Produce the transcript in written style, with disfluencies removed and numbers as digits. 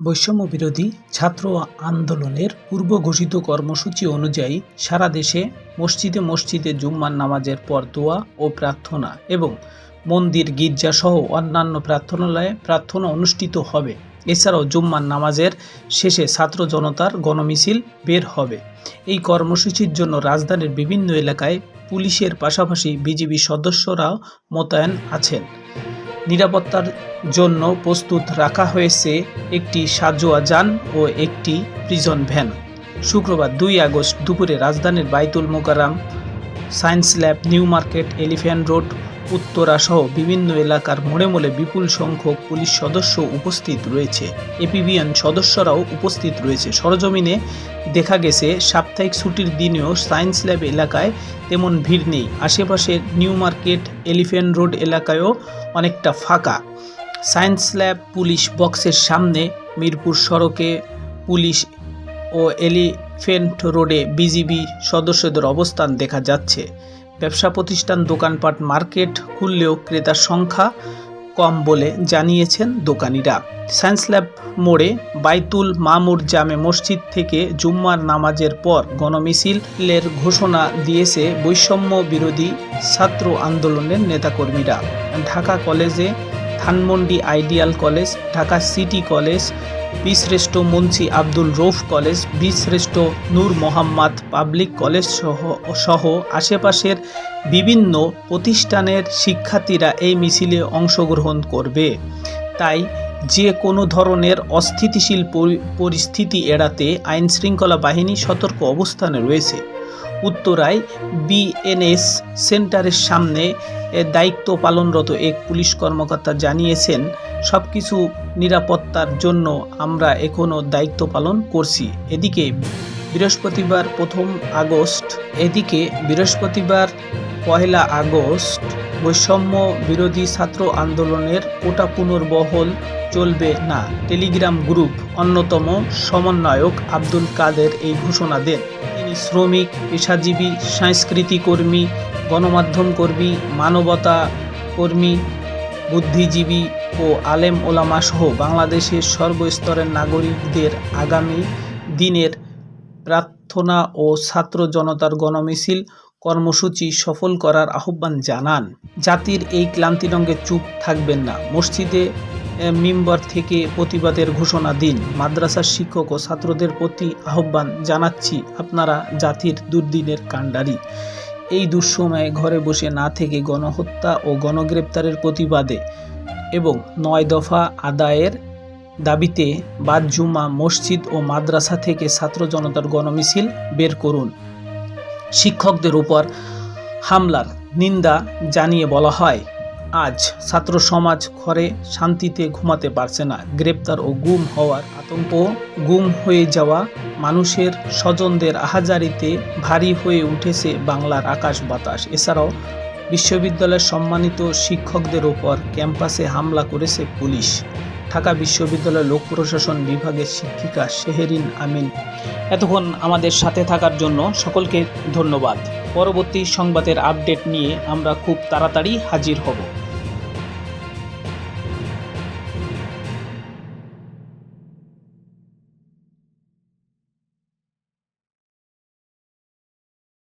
বৈষম্য বিরোধী ছাত্র আন্দোলনের পূর্ব ঘোষিত কর্মসূচি অনুযায়ী সারা দেশে মসজিদে মসজিদে জুম্মার নামাজের পর দোয়া ও প্রার্থনা এবং মন্দির গির্জাসহ অন্যান্য প্রার্থনালয়ে প্রার্থনা অনুষ্ঠিত হবে। এছাড়াও জুম্মার নামাজের শেষে ছাত্র জনতার গণমিছিল বের হবে। এই কর্মসূচির জন্য রাজধানীর বিভিন্ন এলাকায় পুলিশের পাশাপাশি বিজিবি সদস্যরাও মোতায়েন আছেন। নিরাপত্তার জন্য প্রস্তুত রাখা হয়েছে একটি সাজোয়া যান ও একটি প্রিজন ভ্যান। শুক্রবার 2 আগস্ট দুপুরে রাজধানীর Baitul Mukarram, science lab, new market, elephant road, Uttara সহ বিভিন্ন এলাকার মোড়ে মোড়ে বিপুল সংখ্যক পুলিশ সদস্য উপস্থিত রয়েছে। এপিবিএন সদস্যরাও উপস্থিত রয়েছে। সরজমিনে দেখা গেছে সাপ্তাহিক ছুটির দিনেও সায়েন্স ল্যাব এলাকায় তেমন ভিড় নেই। আশেপাশের নিউ মার্কেট, এলিফ্যান্ট রোড এলাকায়ও অনেকটা ফাঁকা। সায়েন্স ল্যাব পুলিশ বক্সের সামনে, মিরপুর সড়কে পুলিশ ও এলিফ্যান্ট রোডে বিজিবি সদস্যদের অবস্থান দেখা যাচ্ছে। ব্যবসা প্রতিষ্ঠান, দোকানপাট, মার্কেট খুললেও ক্রেতার সংখ্যা কম বলে জানিয়েছেন দোকানিরা। সায়েন্স ল্যাব মোড়ে বাইতুল মামুর জামে মসজিদ থেকে জুম্মার নামাজের পর গণমিছিলের ঘোষণা দিয়েছে বৈষম্য বিরোধী ছাত্র আন্দোলনের নেতাকর্মীরা। ঢাকা কলেজে, Dhanmondi ideal college, Dhaka city college, বীরশ্রেষ্ঠ মুন্সি আব্দুল রৌফ কলেজ, বীরশ্রেষ্ঠ নূর মোহাম্মদ পাবলিক কলেজ সহ আশেপাশের বিভিন্ন প্রতিষ্ঠানের শিক্ষার্থীরা এই মিছিলে অংশগ্রহণ করবে। তাই যে কোনো ধরনের অস্থিতিশীল পরিস্থিতি এড়াতে আইনশৃঙ্খলা বাহিনী সতর্ক অবস্থানে রয়েছে। উত্তরায় বিএনএস সেন্টারের সামনে দায়িত্ব পালনরত এক পুলিশ কর্মকর্তা জানিয়েছেন, সবকিছু নিরাপত্তার জন্য আমরা এখনও দায়িত্ব পালন করছি। এদিকে বৃহস্পতিবার 1 আগস্ট বৈষম্য বিরোধী ছাত্র আন্দোলনের কোটা পুনর্বহাল চলবে না। টেলিগ্রাম গ্রুপ অন্যতম সমন্বয়ক আব্দুল কাদের এই ঘোষণা দেন। তিনি শ্রমিক, পেশাজীবী, সংস্কৃতি কর্মী, গণমাধ্যম কর্মী, মানবতা কর্মী, বুদ্ধিজীবী ও আলেম ওলামা সহ বাংলাদেশের সর্বস্তরের নাগরিকদের আগামী দিনের প্রার্থনা ও ছাত্র জনতার গণমিছিল কর্মসূচি সফল করার আহ্বান জানান। জাতির এই ক্লান্তিরঙ্গে চুপ থাকবেন না। মসজিদে মিম্বর থেকে প্রতিবাদের ঘোষণা দিন। মাদ্রাসার শিক্ষক ও ছাত্রদের প্রতি আহ্বান জানাচ্ছি, আপনারা জাতির দুর্দিনের কাণ্ডারি। এই দুঃসময়ে ঘরে বসে না থেকে গণহত্যা ও গণগ্রেপ্তারের প্রতিবাদে এবং 9 দফা আদায়ের দাবিতে বাদ জুমা মসজিদ ও মাদ্রাসা থেকে ছাত্র জনতার গণমিছিল বের করুন। শিক্ষকদের উপর হামলার নিন্দা জানিয়ে বলা হয়, আজ ছাত্র সমাজ ঘরে শান্তিতে ঘুমাতে পারছে না। গ্রেপ্তার ও গুম হওয়ার আতঙ্ক, গুম হয়ে যাওয়া মানুষের স্বজনদের আহাজারিতে ভারী হয়ে উঠেছে বাংলার আকাশ বাতাস। এছাড়াও বিশ্ববিদ্যালয়ের সম্মানিত শিক্ষকদের উপর ক্যাম্পাসে হামলা করেছে পুলিশ। ঢাকা বিশ্ববিদ্যালয়ের লোক প্রশাসন বিভাগের শিক্ষিকা শেহরিন আমিন। এতক্ষণ আমাদের সাথে থাকার জন্য সকলকে ধন্যবাদ। পরবর্তী সংবাদের আপডেট নিয়ে আমরা খুব তাড়াতাড়ি হাজির হব।